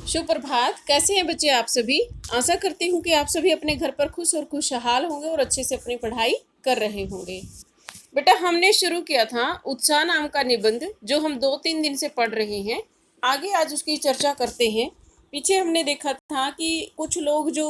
सुप्रभात। कैसे हैं बच्चे आप सभी। आशा करती हूँ कि आप सभी अपने घर पर खुश और खुशहाल होंगे और अच्छे से अपनी पढ़ाई कर रहे होंगे। बेटा, हमने शुरू किया था उत्साह नाम का निबंध, जो हम 2-3 दिन से पढ़ रहे हैं। आगे आज उसकी चर्चा करते हैं। पीछे हमने देखा था कि कुछ लोग जो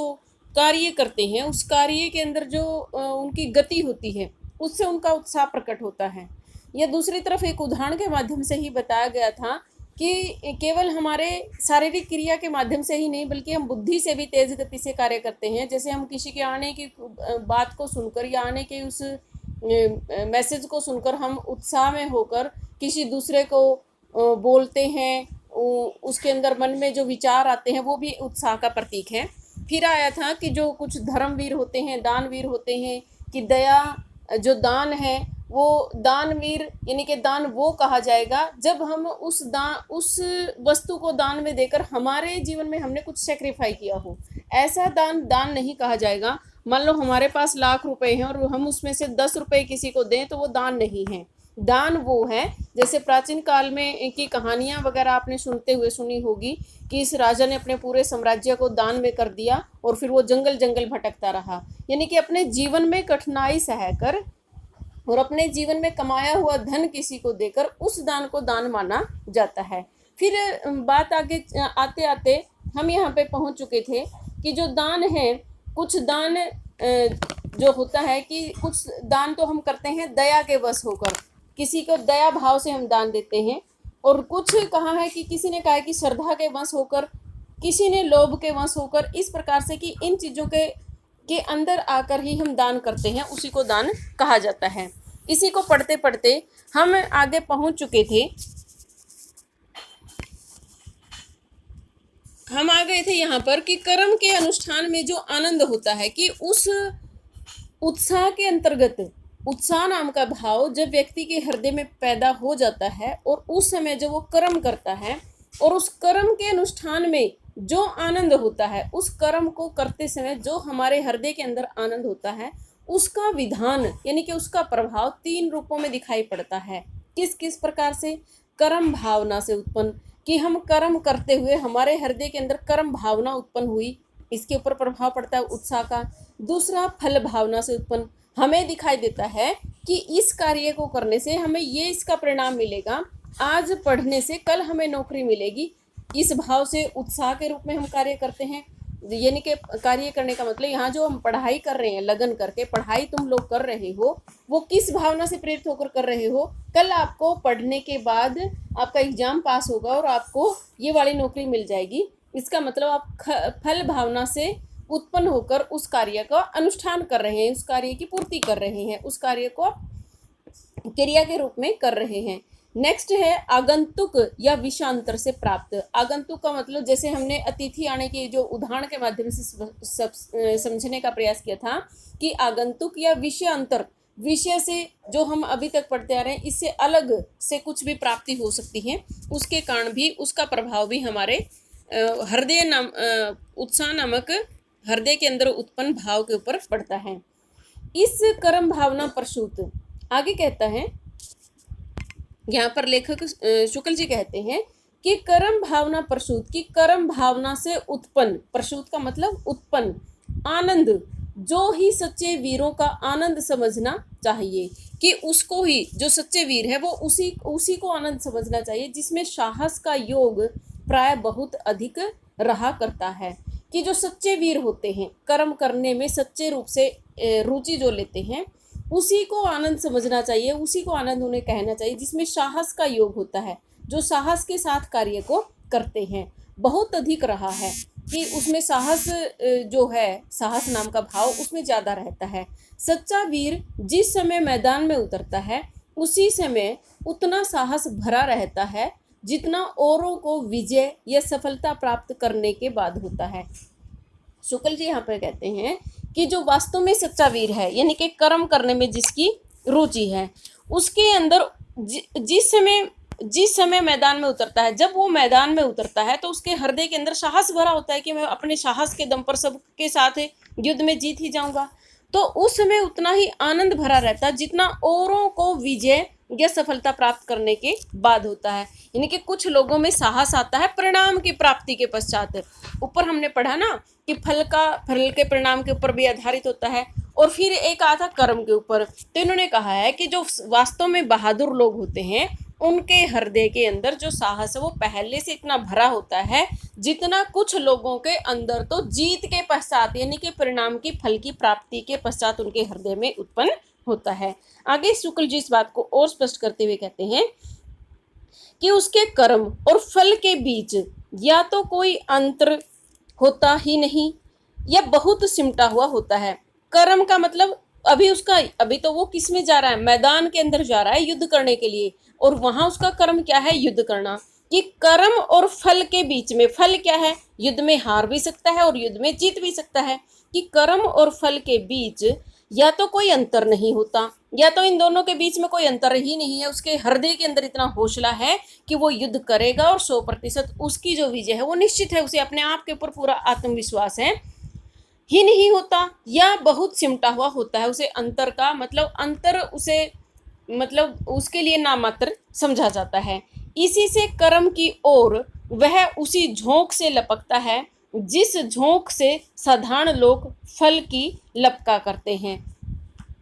कार्य करते हैं, उस कार्य के अंदर जो उनकी गति होती है, उससे उनका उत्साह प्रकट होता है। या दूसरी तरफ एक उदाहरण के माध्यम से ही बताया गया था कि केवल हमारे शारीरिक क्रिया के माध्यम से ही नहीं, बल्कि हम बुद्धि से भी तेज गति से कार्य करते हैं। जैसे हम किसी के आने की बात को सुनकर या आने के उस मैसेज को सुनकर हम उत्साह में होकर किसी दूसरे को बोलते हैं, उसके अंदर मन में जो विचार आते हैं वो भी उत्साह का प्रतीक है। फिर आया था कि जो कुछ धर्मवीर होते हैं, दानवीर होते हैं, कि दया जो दान है वो दानवीर, यानी कि दान वो कहा जाएगा जब हम उस वस्तु को दान में देकर हमारे जीवन में हमने कुछ सेक्रीफाई किया हो। ऐसा दान नहीं कहा जाएगा। मान लो हमारे पास लाख रुपए हैं और हम उसमें से 10 रुपए किसी को दें, तो वो दान नहीं है। दान वो है, जैसे प्राचीन काल में की कहानियां वगैरह आपने सुनी होगी कि इस राजा ने अपने पूरे साम्राज्य को दान में कर दिया और फिर वो जंगल जंगल भटकता रहा। यानी कि अपने जीवन में कठिनाई सहकर और अपने जीवन में कमाया हुआ धन किसी को देकर उस दान को दान माना जाता है। फिर बात आगे आते आते हम यहाँ पे पहुँच चुके थे कि जो दान है, कुछ दान जो होता है कि कुछ दान तो हम करते हैं दया के वश होकर, किसी को दया भाव से हम दान देते हैं। और कुछ कहा है कि किसी ने कहा है कि श्रद्धा के वश होकर, किसी ने लोभ के वश होकर, इस प्रकार से कि इन चीज़ों के अंदर आकर ही हम दान करते हैं, उसी को दान कहा जाता है। इसी को पढ़ते पढ़ते हम आगे पहुंच चुके थे। हम आ गए थे यहाँ पर कि कर्म के अनुष्ठान में जो आनंद होता है, कि उस उत्साह के अंतर्गत उत्साह नाम का भाव जब व्यक्ति के हृदय में पैदा हो जाता है और उस समय जब वो कर्म करता है और उस कर्म के अनुष्ठान में जो आनंद होता है, उस कर्म को करते समय जो हमारे हृदय के अंदर आनंद होता है, उसका विधान यानी कि उसका प्रभाव 3 रूपों में दिखाई पड़ता है। किस किस प्रकार से? कर्म भावना से उत्पन्न, कि हम कर्म करते हुए हमारे हृदय के अंदर कर्म भावना उत्पन्न हुई, इसके ऊपर प्रभाव पड़ता है उत्साह का। दूसरा, फल भावना से उत्पन्न, हमें दिखाई देता है कि इस कार्य को करने से हमें ये इसका परिणाम मिलेगा, आज पढ़ने से कल हमें नौकरी मिलेगी। इस भाव से उत्साह के रूप में हम कार्य करते हैं। यानी कि कार्य करने का मतलब यहाँ जो हम पढ़ाई कर रहे हैं, लगन करके पढ़ाई तुम लोग कर रहे हो, वो किस भावना से प्रेरित होकर कर रहे हो? कल आपको पढ़ने के बाद आपका एग्जाम पास होगा और आपको ये वाली नौकरी मिल जाएगी। इसका मतलब आप फल भावना से उत्पन्न होकर उस कार्य का अनुष्ठान कर रहे हैं, उस कार्य की पूर्ति कर रहे हैं, उस कार्य को क्रिया के रूप में कर रहे हैं। नेक्स्ट है आगंतुक या विषयांतर से प्राप्त। आगंतुक का मतलब, जैसे हमने अतिथि आने के जो उदाहरण के माध्यम से समझने का प्रयास किया था कि आगंतुक या विषयांतर, विषय से जो हम अभी तक पढ़ते आ रहे हैं इससे अलग से कुछ भी प्राप्ति हो सकती है, उसके कारण भी उसका प्रभाव भी हमारे उत्साह नामक हृदय के अंदर उत्पन्न भाव के ऊपर पड़ता है। इस कर्म भावना प्रसूत, आगे कहता है यहाँ पर लेखक शुक्ल जी कहते हैं कि कर्म भावना प्रसूत, की कर्म भावना से उत्पन्न, प्रसूत का मतलब उत्पन्न आनंद, जो ही सच्चे वीरों का आनंद समझना चाहिए, कि उसको ही, जो सच्चे वीर है वो उसी को आनंद समझना चाहिए, जिसमें साहस का योग प्राय बहुत अधिक रहा करता है। कि जो सच्चे वीर होते हैं, कर्म करने में सच्चे रूप से रुचि जो लेते हैं, उसी को आनंद समझना चाहिए, उसी को आनंद उन्हें कहना चाहिए, जिसमें साहस का योग होता है, जो साहस के साथ कार्य को करते हैं। बहुत अधिक रहा है कि उसमें साहस जो है, साहस नाम का भाव उसमें ज़्यादा रहता है। सच्चा वीर जिस समय मैदान में उतरता है, उसी समय उतना साहस भरा रहता है जितना औरों को विजय या सफलता प्राप्त करने के बाद होता है। शुक्ल जी यहाँ पर कहते हैं कि जो वास्तव में सच्चा वीर है, यानी कि कर्म करने में जिसकी रुचि है, उसके अंदर जिस समय मैदान में उतरता है, जब वो मैदान में उतरता है तो उसके हृदय के अंदर साहस भरा होता है कि मैं अपने साहस के दम पर सबके साथ युद्ध में जीत ही जाऊंगा। तो उस समय उतना ही आनंद भरा रहता है जितना औरों को विजय या सफलता प्राप्त करने के बाद होता है। यानी कि कुछ लोगों में साहस आता है परिणाम की प्राप्ति के पश्चात। ऊपर हमने पढ़ा ना कि फल के परिणाम के ऊपर भी आधारित होता है, और फिर एक आता कर्म के ऊपर। तो इन्होंने कहा है कि जो वास्तव में बहादुर लोग होते हैं उनके हृदय के अंदर जो साहस है वो पहले से इतना भरा होता है जितना कुछ लोगों के अंदर तो जीत के पश्चात यानी कि परिणाम की फल की प्राप्ति के पश्चात उनके हृदय में उत्पन्न होता है। आगे शुक्ल जी इस बात को और स्पष्ट करते हुए कहते हैं कि उसके कर्म और फल के बीच या तो कोई अंतर होता ही नहीं या बहुत सिमटा हुआ होता है। कर्म का मतलब अभी तो वो किस में जा रहा है, मैदान के अंदर जा रहा है युद्ध करने के लिए, और वहां उसका कर्म क्या है, युद्ध करना। कि कर्म और फल के बीच में, फल क्या है, युद्ध में हार भी सकता है और युद्ध में जीत भी सकता है। कि कर्म और फल के बीच या तो कोई अंतर नहीं होता या तो इन दोनों के बीच में कोई अंतर ही नहीं है। उसके हृदय के अंदर इतना हौसला है कि वो युद्ध करेगा और 100% उसकी जो विजय है वो निश्चित है। उसे अपने आप के ऊपर पूरा आत्मविश्वास है ही नहीं होता या बहुत सिमटा हुआ होता है। उसे अंतर का मतलब उसके लिए नामात्र समझा जाता है। इसी से कर्म की ओर वह उसी झोंक से लपकता है जिस झोंक से साधारण लोग फल की लपका करते हैं।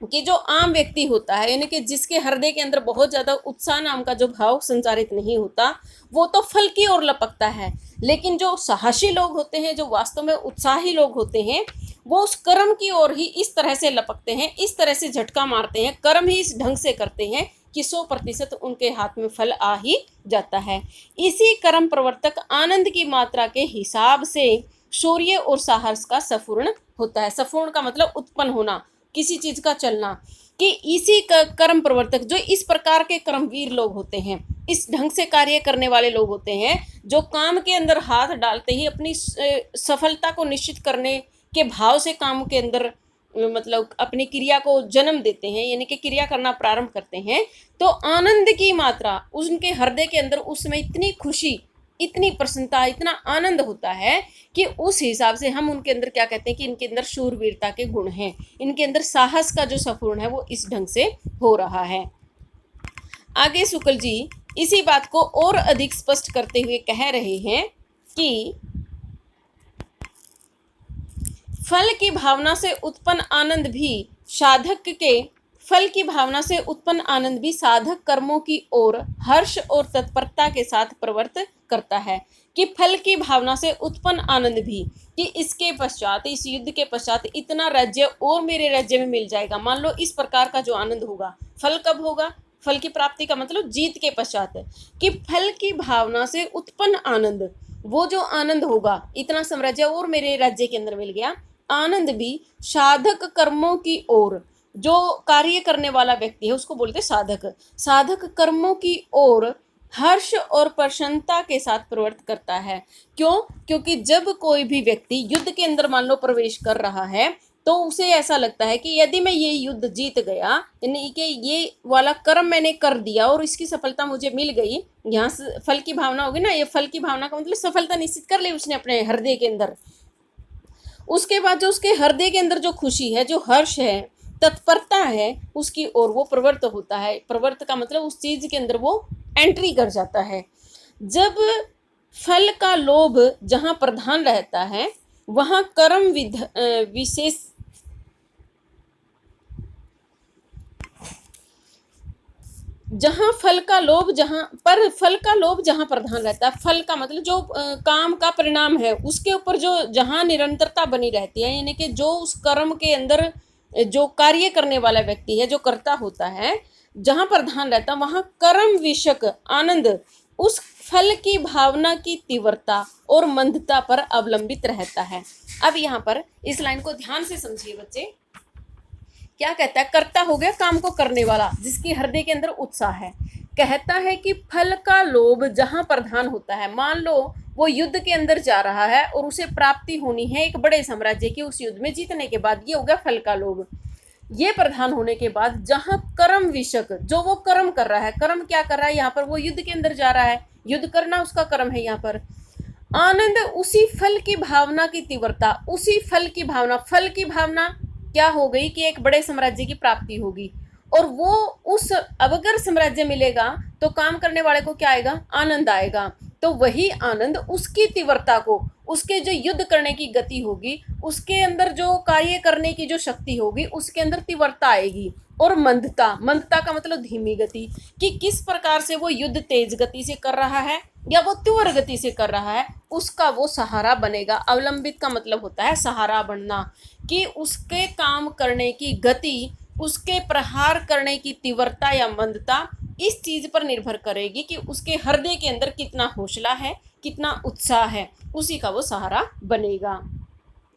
कि जो आम व्यक्ति होता है यानी कि जिसके हृदय के अंदर बहुत ज़्यादा उत्साह नाम का जो भाव संचारित नहीं होता वो तो फल की ओर लपकता है, लेकिन जो साहसी लोग होते हैं, जो वास्तव में उत्साही लोग होते हैं, वो उस कर्म की ओर ही इस तरह से लपकते हैं, इस तरह से झटका मारते हैं, कर्म ही इस ढंग से करते हैं कि 100% उनके हाथ में फल आ ही जाता है। इसी कर्म प्रवर्तक आनंद की मात्रा के हिसाब से शौर्य और साहस का सफूर्ण होता है। सफूर्ण का मतलब उत्पन्न होना, किसी चीज का चलना। कि इसी कर्म प्रवर्तक जो इस प्रकार के कर्मवीर लोग होते हैं, इस ढंग से कार्य करने वाले लोग होते हैं, जो काम के अंदर हाथ डालते ही अपनी सफलता को निश्चित करने के भाव से काम के अंदर मतलब अपनी क्रिया को जन्म देते हैं, यानी कि क्रिया करना प्रारंभ करते हैं। तो आनंद की मात्रा उनके हृदय के अंदर उस समय इतनी खुशी, इतनी प्रसन्नता, इतना आनंद होता है कि उस हिसाब से हम उनके अंदर क्या कहते हैं कि इनके अंदर शूरवीरता के गुण हैं, इनके अंदर साहस का जो सफूर्ण है वो इस ढंग से हो रहा है। आगे शुक्ल जी इसी बात को और अधिक स्पष्ट करते हुए कह रहे हैं कि फल की भावना से उत्पन्न आनंद भी साधक कर्मों की ओर हर्ष और तत्परता के साथ प्रवृत्त करता है। कि फल की भावना से उत्पन्न आनंद भी, कि इसके पश्चात, इस युद्ध के पश्चात इतना राज्य और मेरे राज्य में मिल जाएगा। मान लो इस प्रकार का जो आनंद होगा, फल कब होगा, फल की प्राप्ति का मतलब जीत के पश्चात है। कि फल की भावना से उत्पन्न आनंद, वो जो आनंद होगा, इतना साम्राज्य और मेरे राज्य के अंदर मिल गया, आनंद भी साधक कर्मों की ओर, जो कार्य करने वाला व्यक्ति है उसको बोलते साधक, साधक कर्मों की ओर हर्ष और प्रसन्नता के साथ प्रवृत्त करता है। क्यों? क्योंकि जब कोई भी व्यक्ति युद्ध के अंदर मान लो प्रवेश कर रहा है तो उसे ऐसा लगता है कि यदि मैं ये युद्ध जीत गया, यानी कि ये वाला कर्म मैंने कर दिया और इसकी सफलता मुझे मिल गई, यहाँ से फल की भावना होगी ना, ये फल की भावना का मतलब सफलता निश्चित कर ली उसने अपने हृदय के अंदर। उसके बाद जो उसके हृदय के अंदर जो खुशी है, जो हर्ष है, तत्परता है, उसकी ओर वो प्रवृत्त होता है। प्रवृत्त का मतलब उस चीज के अंदर वो एंट्री कर जाता है। जब फल का लोभ जहां प्रधान रहता है वहां कर्म विशेष जहां फल का लोभ जहां प्रधान रहता है, फल का मतलब जो काम का परिणाम है उसके ऊपर जो जहां निरंतरता बनी रहती है, यानी कि जो उस कर्म के अंदर जो कार्य करने वाला व्यक्ति है, जो कर्ता होता है, जहां प्रधान रहता है वहां कर्म विषयक आनंद उस फल की भावना की तीव्रता और मंदता पर अवलंबित रहता है। अब यहाँ पर इस लाइन को ध्यान से समझिए बच्चे, क्या कहता है, कर्ता हो गया काम को करने वाला जिसके हृदय के अंदर उत्साह है। कहता है कि फल का लोभ जहां प्रधान होता है, मान लो वो युद्ध के अंदर जा रहा है और उसे प्राप्ति होनी है एक बड़े साम्राज्य की, उस युद्ध में जीतने के बाद, ये हो गया फल का लोभ। ये प्रधान होने के बाद जहां कर्म विषक, जो वो कर्म कर रहा है, कर्म क्या कर रहा है यहाँ पर, वो युद्ध के अंदर जा रहा है, युद्ध करना उसका कर्म है यहाँ पर। आनंद उसी फल की भावना की तीव्रता, उसी फल की भावना क्या हो गई कि एक बड़े साम्राज्य की प्राप्ति होगी, और वो उस अब अगर साम्राज्य मिलेगा तो काम करने वाले को क्या आएगा, आनंद आएगा। तो वही आनंद उसकी तीव्रता को, उसके जो युद्ध करने की गति होगी, उसके अंदर जो कार्य करने की जो शक्ति होगी, उसके अंदर तीव्रता आएगी। और मंदता, मंदता का मतलब धीमी गति, कि किस प्रकार से वो युद्ध तेज गति से कर रहा है या वो तीव्र गति से कर रहा है, उसका वो सहारा बनेगा। अवलंबित का मतलब होता है सहारा बनना, कि उसके काम करने की गति, उसके प्रहार करने की तीव्रता या मंदता इस चीज पर निर्भर करेगी कि उसके हृदय के अंदर कितना हौसला है, कितना उत्साह है, उसी का वो सहारा बनेगा।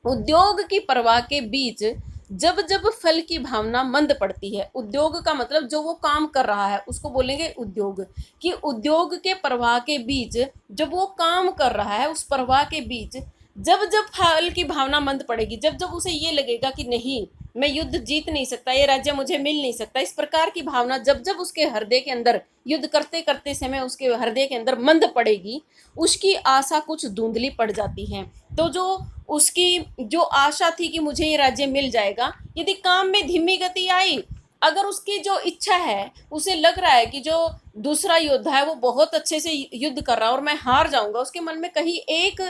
उद्योग की परवाह के बीच जब जब फल की भावना मंद पड़ती है, उद्योग का मतलब जो वो काम कर रहा है उसको बोलेंगे उद्योग, कि उद्योग के प्रवाह के बीच जब वो काम कर रहा है, उस प्रवाह के बीच जब जब फल की भावना मंद पड़ेगी, जब जब उसे ये लगेगा कि नहीं मैं युद्ध जीत नहीं सकता, ये राज्य मुझे मिल नहीं सकता, इस प्रकार की भावना जब जब उसके हृदय के अंदर युद्ध करते करते समय उसके हृदय के अंदर मंद पड़ेगी, उसकी आशा कुछ धुंधली पड़ जाती है। तो जो उसकी जो आशा थी कि मुझे ये राज्य मिल जाएगा, यदि काम में धीमी गति आई, अगर उसकी जो इच्छा है, उसे लग रहा है कि जो दूसरा योद्धा है वो बहुत अच्छे से युद्ध कर रहा है और मैं हार जाऊंगा, उसके मन में कहीं एक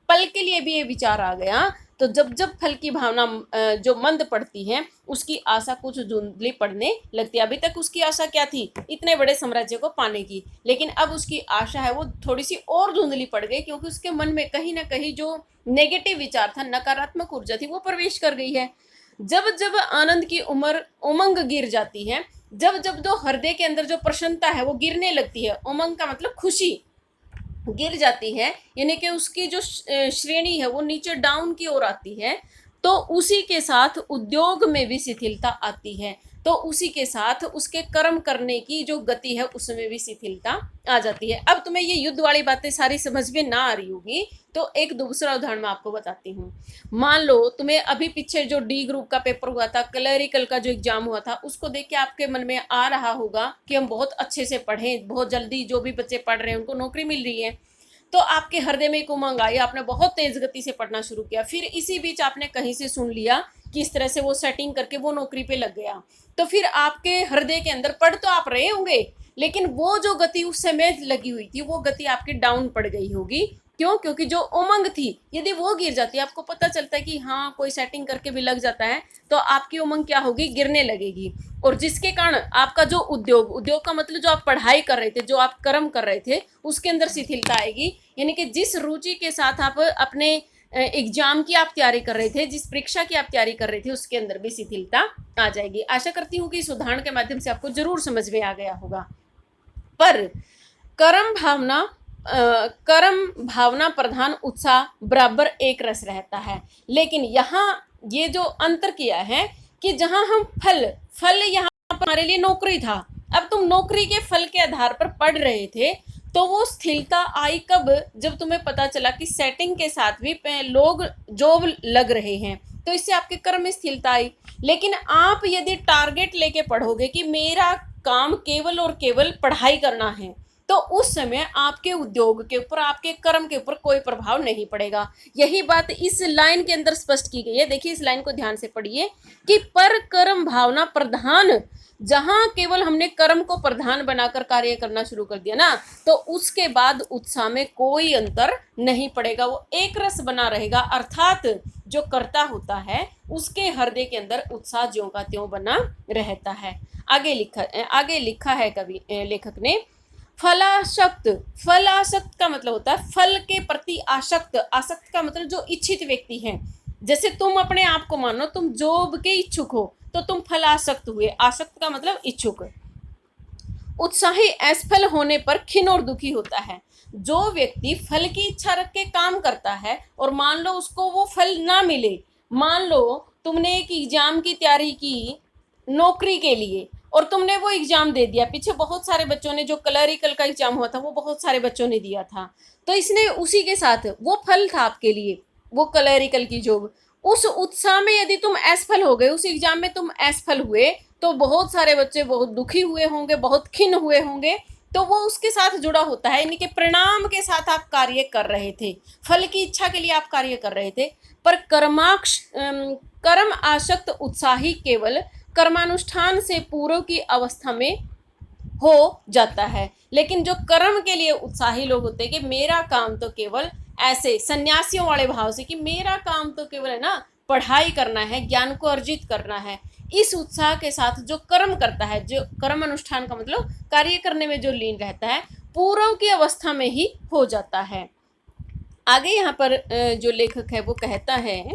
पल के लिए भी ये विचार आ गया, तो जब जब फल की भावना जो मंद पड़ती है, उसकी आशा कुछ धुंधली पड़ने लगती है। अभी तक उसकी आशा क्या थी, इतने बड़े साम्राज्य को पाने की, लेकिन अब उसकी आशा है वो थोड़ी सी और धुंधली पड़ गई, क्योंकि उसके मन में कहीं ना कहीं जो नेगेटिव विचार था, नकारात्मक ऊर्जा थी, वो प्रवेश कर गई है। जब जब आनंद की उमंग गिर जाती है, जब जब जो हृदय के अंदर जो प्रसन्नता है वो गिरने लगती है, उमंग का मतलब खुशी गिर जाती है, यानी कि उसकी जो श्रेणी है वो नीचे डाउन की ओर आती है, तो उसी के साथ उद्योग में भी शिथिलता आती है। तो उसी के साथ उसके कर्म करने की जो गति है उसमें भी शिथिलता आ जाती है। अब तुम्हें ये युद्ध वाली बातें सारी समझ में ना आ रही होगी, तो एक दूसरा उदाहरण मैं आपको बताती हूँ। मान लो तुम्हें अभी पीछे जो डी ग्रुप का पेपर हुआ था, क्लरिकल का जो एग्जाम हुआ था, उसको देख के आपके मन में आ रहा होगा कि हम बहुत अच्छे से पढ़ें, बहुत जल्दी जो भी बच्चे पढ़ रहे हैं उनको नौकरी मिल रही है। तो आपके हृदय में एक उमंग आई, आपने बहुत तेज गति से पढ़ना शुरू किया, फिर इसी बीच आपने कहीं से सुन लिया कि इस तरह से वो सेटिंग करके वो नौकरी पे लग गया, तो फिर आपके हृदय के अंदर पढ़ तो आप रहे होंगे, लेकिन वो जो गति उस समय लगी हुई थी वो गति आपकी डाउन पड़ गई होगी। क्यों? क्योंकि जो उमंग थी यदि वो गिर जाती है, आपको पता चलता है कि हाँ कोई सेटिंग करके भी लग जाता है, तो आपकी उमंग क्या होगी, गिरने लगेगी। और जिसके कारण आपका जो उद्योग, उद्योग का मतलब जो आप पढ़ाई कर रहे थे, जो आप कर्म कर रहे थे, उसके अंदर शिथिलता आएगी। यानी कि जिस रुचि के साथ आप अपने एग्जाम की आप तैयारी कर रहे थे, जिस परीक्षा की आप तैयारी कर रहे थे, उसके अंदर भी शिथिलता आ जाएगी। आशा करती हूँ कि इस उदाहरण के माध्यम से आपको जरूर समझ में आ गया होगा। पर कर्म भावना प्रधान उत्साह बराबर एक रस रहता है, लेकिन यहाँ ये जो अंतर किया है कि जहां हम फल यहाँ पर हमारे लिए नौकरी था, अब तुम नौकरी के फल के आधार पर पढ़ रहे थे, तो वो स्थिरता आई कब, जब तुम्हें पता चला कि सेटिंग के साथ भी लोग जॉब लग रहे हैं, तो इससे आपके कर्म में स्थिरता आई। लेकिन आप यदि टारगेट लेके पढ़ोगे कि मेरा काम केवल और केवल पढ़ाई करना है, तो उस समय आपके उद्योग के ऊपर, आपके कर्म के ऊपर कोई प्रभाव नहीं पड़ेगा। यही बात इस लाइन के अंदर स्पष्ट की गई है। देखिए इस लाइन को ध्यान से पढ़िए कि पर कर्म भावना प्रधान, जहां केवल हमने कर्म को प्रधान बनाकर कार्य करना शुरू कर दिया ना, तो उसके बाद उत्साह में कोई अंतर नहीं पड़ेगा, वो एक रस बना रहेगा। अर्थात जो कर्ता होता है उसके हृदय के अंदर उत्साह ज्यों का त्यों बना रहता है। आगे लिखा है कवि लेखक ने, फलासक्त, फलासक्त का मतलब होता है फल के प्रति आसक्त। आसक्त का मतलब जो इच्छित व्यक्ति है। जैसे तुम अपने आप को मानो तुम जॉब के इच्छुक हो, तो तुम फलासक्त हुए। आसक्त का मतलब इच्छुक। उत्साही असफल होने पर खिन्न और दुखी होता है। जो व्यक्ति फल की इच्छा रख के काम करता है और मान लो उसको वो फल ना मिले, मान लो तुमने एक एग्जाम की तैयारी की नौकरी के लिए और तुमने वो एग्जाम दे दिया, पीछे बहुत सारे बच्चों ने, जो क्लरिकल का एग्जाम हुआ था वो बहुत सारे बच्चों ने दिया था, तो इसने उसी के साथ वो फल था आपके लिए, वो क्लरिकल की जॉब, उस उत्साह में यदि तुम असफल हो गए, उस एग्जाम में तुम असफल हुए, तो बहुत सारे बच्चे बहुत दुखी हुए होंगे, बहुत खिन्न हुए होंगे। तो वो उसके साथ जुड़ा होता है, यानी कि परिणाम के साथ आप कार्य कर रहे थे, फल की इच्छा के लिए आप कार्य कर रहे थे। पर कर्म आसक्त उत्साही केवल कर्मानुष्ठान से पूर्व की अवस्था में हो जाता है। लेकिन जो कर्म के लिए उत्साही लोग होते हैं कि मेरा काम तो केवल ऐसे सन्यासियों वाले भाव से कि मेरा काम तो केवल है ना पढ़ाई करना है, ज्ञान को अर्जित करना है, इस उत्साह के साथ जो कर्म करता है, जो कर्म अनुष्ठान का मतलब कार्य करने में जो लीन रहता है, पूर्व की अवस्था में ही हो जाता है। आगे यहाँ पर जो लेखक है वो कहता है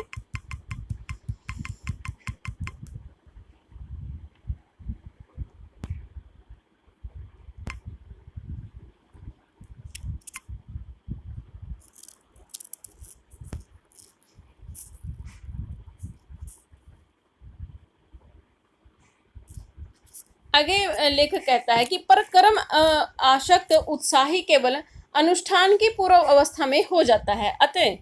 आगे लेखक कहता है कि पर कर्म आसक्त उत्साही केवल अनुष्ठान की पूर्व अवस्था में हो जाता है। अतः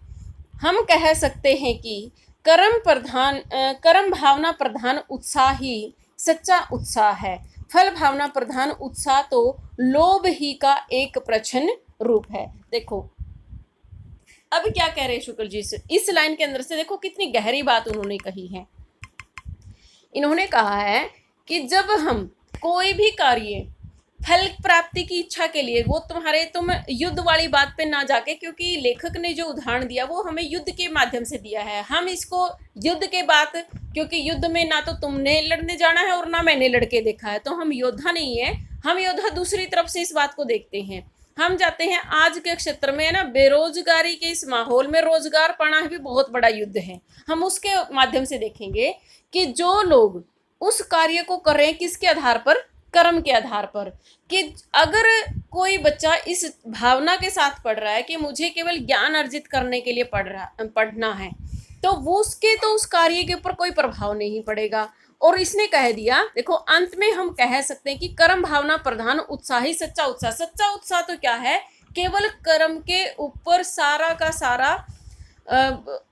हम कह सकते हैं कि कर्म भावना प्रधान उत्साह ही सच्चा उत्साह है। फल भावना प्रधान उत्साह तो लोभ ही का एक प्रच्छन्न रूप है। देखो अब क्या कह रहे शुक्ल जी इस लाइन के अंदर से, देखो कितनी गहरी बात उन्होंने कही है। इन्होंने कहा है कि जब हम कोई भी कार्य फल प्राप्ति की इच्छा के लिए, वो तुम युद्ध वाली बात पे ना जाके, क्योंकि लेखक ने जो उदाहरण दिया वो हमें युद्ध के माध्यम से दिया है। हम इसको युद्ध के बात, क्योंकि युद्ध में ना तो तुमने लड़ने जाना है और ना मैंने लड़के देखा है, तो हम योद्धा नहीं है। हम योद्धा दूसरी तरफ से इस बात को देखते हैं। हम जाते हैं आज के क्षेत्र में ना, बेरोजगारी के इस माहौल में रोजगार पाना भी बहुत बड़ा युद्ध है। हम उसके माध्यम से देखेंगे कि जो लोग उस कार्य को कर रहे हैं किसके आधार पर, कर्म के आधार पर। कि अगर कोई बच्चा इस भावना के साथ पढ़ रहा है कि मुझे केवल ज्ञान अर्जित करने के लिए पढ़ना है, तो वो उसके तो उस कार्य के ऊपर कोई प्रभाव नहीं पड़ेगा। और इसने कह दिया, देखो अंत में हम कह सकते हैं कि कर्म भावना प्रधान उत्साह ही सच्चा उत्साह। सच्चा उत्साह तो क्या है, केवल कर्म के ऊपर सारा का सारा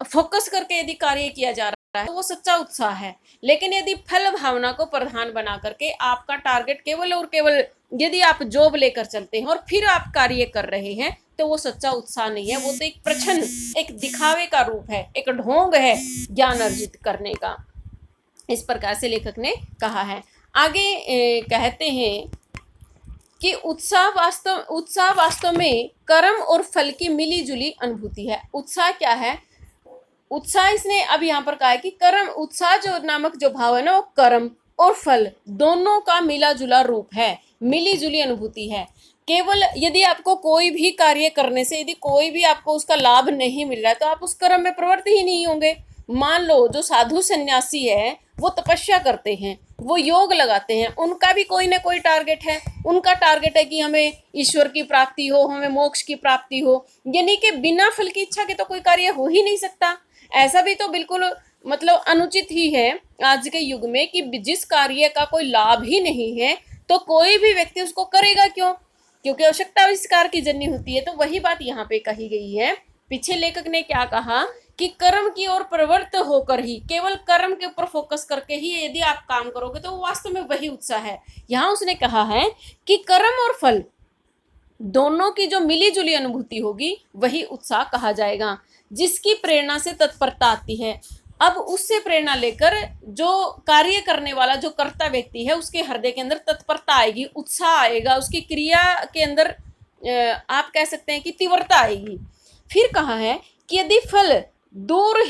फोकस करके यदि कार्य किया जा रहा है तो वो सच्चा उत्साह है। लेकिन यदि फल भावना को प्रधान बना करके आपका टारगेट केवल और केवल यदि आप जॉब लेकर चलते हैं और फिर आप कार्य कर रहे हैं, तो वो सच्चा उत्साह नहीं है। वो तो एक प्रच्छन्न, एक दिखावे का रूप है, एक ढोंग है ज्ञान अर्जित करने का। इस प्रकार से लेखक ने कहा है। आगे कहते हैं कि उत्साह वास्तव में कर्म और फल की मिली जुली अनुभूति है। उत्साह क्या है, उत्साह इसने अब यहाँ पर कहा है कि कर्म, उत्साह जो नामक जो भाव है ना, वो कर्म और फल दोनों का मिला जुला रूप है, मिली जुली अनुभूति है। केवल यदि आपको कोई भी कार्य करने से यदि कोई भी आपको उसका लाभ नहीं मिल रहा है, तो आप उस कर्म में प्रवृत्त ही नहीं होंगे। मान लो जो साधु सन्यासी है वो तपस्या करते हैं, वो योग लगाते हैं, उनका भी कोई ना कोई टारगेट है। उनका टारगेट है कि हमें ईश्वर की प्राप्ति हो, हमें मोक्ष की प्राप्ति हो, यानी कि बिना फल की इच्छा के तो कोई कार्य हो ही नहीं सकता। ऐसा भी तो बिल्कुल मतलब अनुचित ही है आज के युग में कि जिस कार्य का कोई लाभ ही नहीं है तो कोई भी व्यक्ति उसको करेगा क्यों, क्योंकि आवश्यकता आविष्कार की जन्य होती है। तो वही बात यहाँ पे कही गई है। पीछे लेखक ने क्या कहा कि कर्म की ओर प्रवृत्त होकर ही, केवल कर्म के ऊपर फोकस करके ही यदि आप काम करोगे तो वास्तव में वही उत्साह है। यहाँ उसने कहा है कि कर्म और फल दोनों की जो मिली जुली अनुभूति होगी वही उत्साह कहा जाएगा, जिसकी प्रेरणा से तत्परता आती है। अब उससे प्रेरणा लेकर जो कार्य करने वाला, जो कर्ता व्यक्ति है, उसके हृदय के अंदर तत्परता आएगी, उत्साह आएगा, उसकी क्रिया के अंदर आप कह सकते हैं कि तीव्रता आएगी। फिर कहा है कि यदि फल दूर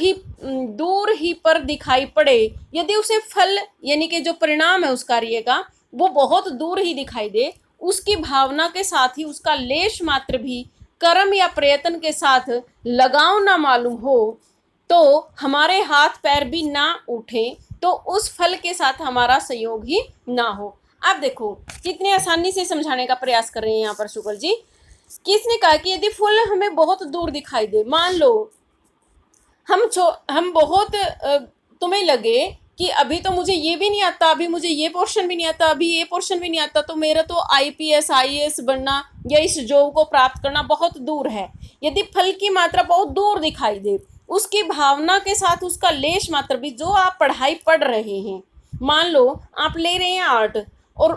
ही पर दिखाई पड़े, यदि उसे फल यानी कि जो परिणाम है उस कार्य का वो बहुत दूर ही दिखाई दे, उसकी भावना के साथ ही उसका लेश मात्र भी कर्म या प्रयत्न के साथ लगाव ना मालूम हो, तो हमारे हाथ पैर भी ना उठे, तो उस फल के साथ हमारा सहयोग ही ना हो। अब देखो कितने आसानी से समझाने का प्रयास कर रहे हैं यहाँ पर शुक्ल जी। किसने कहा कि यदि फल हमें बहुत दूर दिखाई दे, मान लो हम बहुत तुम्हें लगे कि अभी तो मुझे ये भी नहीं आता, अभी मुझे ये पोर्शन भी नहीं आता, अभी ये पोर्शन भी नहीं आता, तो मेरा तो IPS IAS बनना या इस जॉब को प्राप्त करना बहुत दूर है। यदि फल की मात्रा बहुत दूर दिखाई दे, उसकी भावना के साथ उसका लेश मात्र भी, जो आप पढ़ाई पढ़ रहे हैं, मान लो आप ले रहे हैं आर्ट और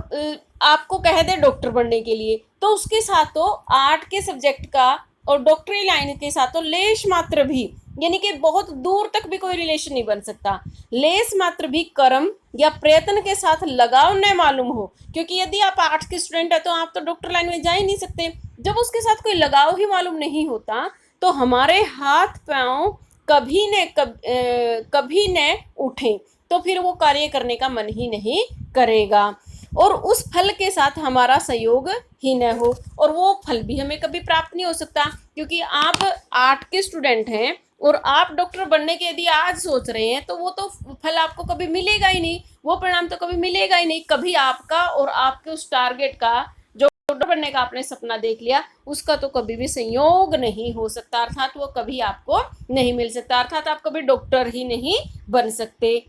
आपको कह दे डॉक्टर बनने के लिए, तो उसके साथ तो आर्ट के सब्जेक्ट का और डॉक्टरी लाइन के साथ तो लेश मात्र भी यानी कि बहुत दूर तक भी कोई रिलेशन नहीं बन सकता। लेस मात्र भी कर्म या प्रयत्न के साथ लगाव न मालूम हो, क्योंकि यदि आप आर्ट्स के स्टूडेंट है तो आप तो डॉक्टर लाइन में जा ही नहीं सकते। जब उसके साथ कोई लगाव ही मालूम नहीं होता तो हमारे हाथ पांव कभी न उठे तो फिर वो कार्य करने का मन ही नहीं करेगा और उस फल के साथ हमारा सहयोग ही न हो, और वो फल भी हमें कभी प्राप्त नहीं हो सकता। क्योंकि आप आर्ट के स्टूडेंट हैं और आप डॉक्टर बनने के यदि आज सोच रहे हैं तो वो तो फल आपको कभी मिलेगा ही नहीं, वो परिणाम तो कभी मिलेगा ही नहीं। कभी आपका और आपके उस टारगेट का जो डॉक्टर बनने का आपने सपना देख लिया उसका तो कभी भी संयोग नहीं हो सकता, अर्थात वो कभी आपको नहीं मिल सकता, अर्थात आप कभी डॉक्टर ही नहीं बन सकते।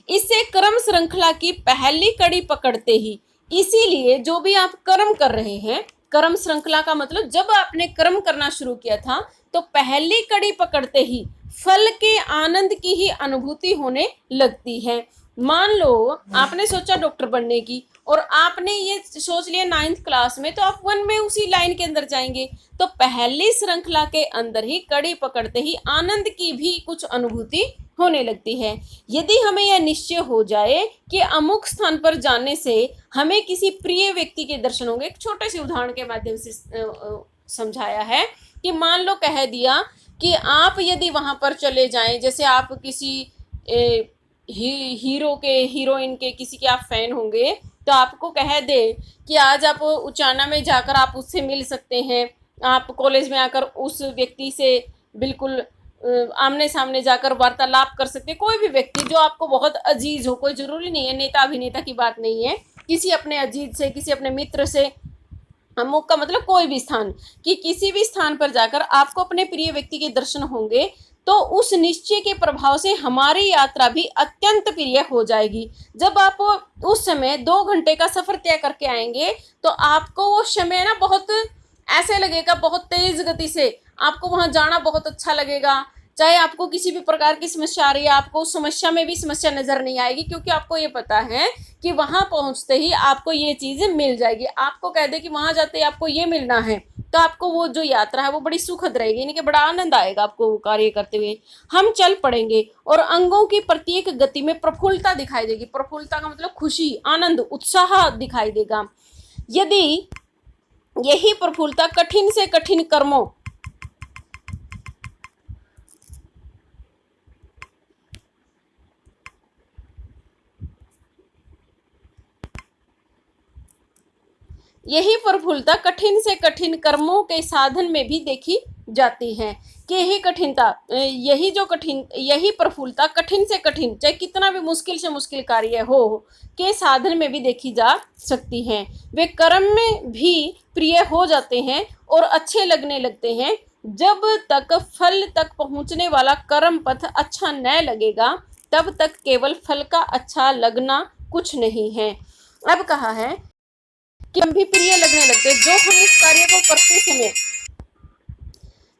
इससे कर्म श्रृंखला की पहली कड़ी पकड़ते ही, इसीलिए जो भी आप कर्म कर रहे हैं, कर्म श्रृंखला का मतलब जब आपने कर्म करना शुरू किया था तो पहली कड़ी पकड़ते ही फल के आनंद की ही अनुभूति होने लगती है। मान लो आपने सोचा डॉक्टर बनने की और आपने ये सोच लिया 9th क्लास में, तो आप 1 में उसी लाइन के अंदर जाएंगे। तो पहली श्रृंखला के अंदर ही कड़ी पकड़ते ही आनंद की भी कुछ अनुभूति होने लगती है। यदि हमें यह निश्चय हो जाए कि अमुक स्थान पर जाने से हमें किसी प्रिय व्यक्ति के दर्शन होंगे, एक छोटे से उदाहरण के माध्यम से समझाया है कि मान लो कह दिया कि आप यदि वहां पर चले जाएं, जैसे आप किसी हीरो के हीरोइन के किसी के आप फैन होंगे तो आपको कह दे कि आज आप उचाना में जाकर आप उससे मिल सकते हैं, आप कॉलेज में आकर उस व्यक्ति से बिल्कुल आमने सामने जाकर वार्तालाप कर सकते हैं। कोई भी व्यक्ति जो आपको बहुत अजीज हो, कोई जरूरी नहीं है नेता अभिनेता की बात नहीं है, किसी अपने अजीज से, किसी अपने मित्र से, अमुक का मतलब कोई भी स्थान, कि किसी भी स्थान पर जाकर आपको अपने प्रिय व्यक्ति के दर्शन होंगे तो उस निश्चय के प्रभाव से हमारी यात्रा भी अत्यंत प्रिय हो जाएगी। जब आप उस समय 2 घंटे का सफर तय करके आएंगे तो आपको वो समय ना बहुत ऐसे लगेगा, बहुत तेज गति से आपको वहां जाना बहुत अच्छा लगेगा। चाहे आपको किसी भी प्रकार की समस्या आ रही है, आपको उस समस्या में भी समस्या नजर नहीं आएगी, क्योंकि आपको ये पता है कि वहां पहुंचते ही आपको ये चीज मिल जाएगी। आपको कह दे कि वहां जाते ही आपको ये मिलना है तो आपको वो जो यात्रा है वो बड़ी सुखद रहेगी, यानी कि बड़ा आनंद आएगा आपको वो कार्य करते हुए। हम चल पड़ेंगे और अंगों की प्रत्येक गति में प्रफुल्लता दिखाई देगी। प्रफुल्लता का मतलब खुशी, आनंद, उत्साह दिखाई देगा। यदि यही प्रफुल्लता कठिन से कठिन कर्मों यही प्रफुल्लता कठिन से कठिन कर्मों के साधन में भी देखी जाती है कि यही प्रफुल्लता कठिन से कठिन, चाहे कितना भी मुश्किल से मुश्किल कार्य हो, के साधन में भी देखी जा सकती हैं। वे कर्म में भी प्रिय हो जाते हैं और अच्छे लगने लगते हैं। जब तक फल तक पहुंचने वाला कर्म पथ अच्छा न लगेगा तब तक केवल फल का अच्छा लगना कुछ नहीं है। अब कहा है कि हम भी प्रिय लगने लगते हैं।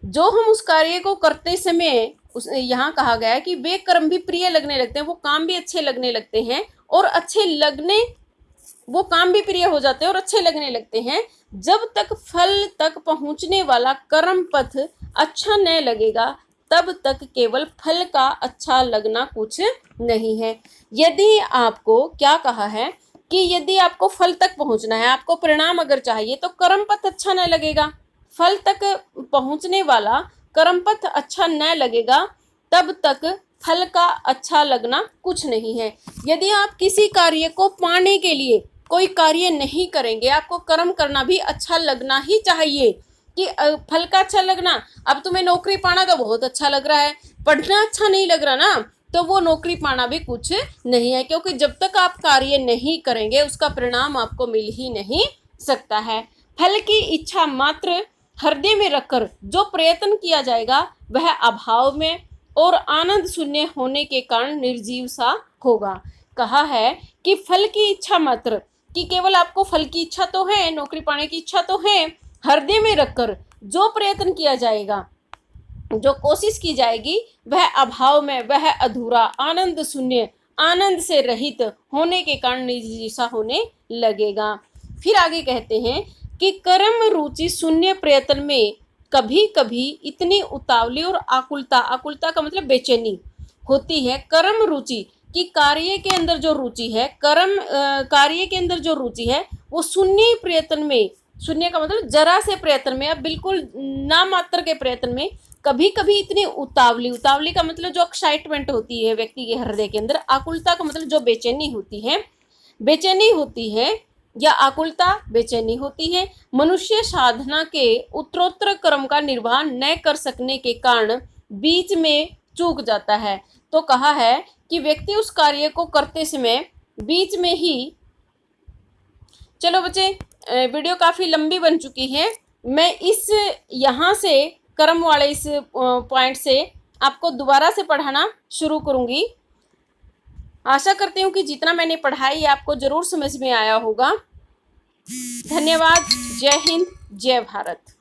जो हम उस कार्य को करते समय यहाँ कहा गया है कि वे कर्म भी प्रिय लगने लगते हैं, वो काम भी अच्छे लगने लगते हैं और वो काम भी प्रिय हो जाते हैं और अच्छे लगने लगते हैं। जब तक फल तक पहुंचने वाला कर्म पथ अच्छा न लगेगा तब तक केवल फल का अच्छा लगना कुछ नहीं है। यदि आपको क्या कहा है कि यदि आपको फल तक पहुंचना है, आपको परिणाम अगर चाहिए तो कर्म पथ अच्छा न लगेगा, फल तक पहुंचने वाला कर्म पथ अच्छा न लगेगा तब तक फल का अच्छा लगना कुछ नहीं है। यदि आप किसी कार्य को पाने के लिए कोई कार्य नहीं करेंगे, आपको कर्म करना भी अच्छा लगना ही चाहिए कि फल का अच्छा लगना। अब तुम्हें नौकरी पाना तो बहुत अच्छा लग रहा है, पढ़ना अच्छा नहीं लग रहा ना, तो वो नौकरी पाना भी कुछ नहीं है, क्योंकि जब तक आप कार्य नहीं करेंगे उसका परिणाम आपको मिल ही नहीं सकता है। फल की इच्छा मात्र हृदय में रखकर जो प्रयत्न किया जाएगा वह अभाव में और आनंद शून्य होने के कारण निर्जीव सा होगा। कहा है कि फल की इच्छा मात्र, कि केवल आपको फल की इच्छा तो है, नौकरी पाने की इच्छा तो है, हृदय में रखकर जो प्रयत्न किया जाएगा, जो कोशिश की जाएगी, वह अभाव में, वह अधूरा, आनंद शून्य, आनंद से रहित होने के कारण निर्जीव होने लगेगा। फिर आगे कहते हैं कि कर्म रुचि शून्य प्रयत्न में कभी कभी इतनी उतावली और आकुलता, आकुलता का मतलब बेचैनी होती है, कर्म रुचि कि कार्य के अंदर जो रुचि है, कार्य के अंदर जो रुचि है वो शून्य प्रयत्न में, शून्य का मतलब जरा से प्रयत्न में, अब बिल्कुल ना मात्र के प्रयत्न में कभी कभी इतनी उतावली, उतावली का मतलब जो एक्साइटमेंट होती है व्यक्ति के हृदय के अंदर, आकुलता का मतलब जो बेचैनी होती है, बेचैनी होती है या आकुलता बेचैनी होती है, मनुष्य साधना के उत्तरोत्तर क्रम का निर्वाह न कर सकने के कारण बीच में चूक जाता है। तो कहा है कि व्यक्ति उस कार्य को करते समय बीच में ही, चलो बच्चे वीडियो काफ़ी लंबी बन चुकी है, मैं इस यहाँ से कर्म वाले इस पॉइंट से आपको दोबारा से पढ़ाना शुरू करूँगी। आशा करती हूँ कि जितना मैंने पढ़ाई आपको ज़रूर समझ में आया होगा। धन्यवाद। जय हिंद, जय भारत।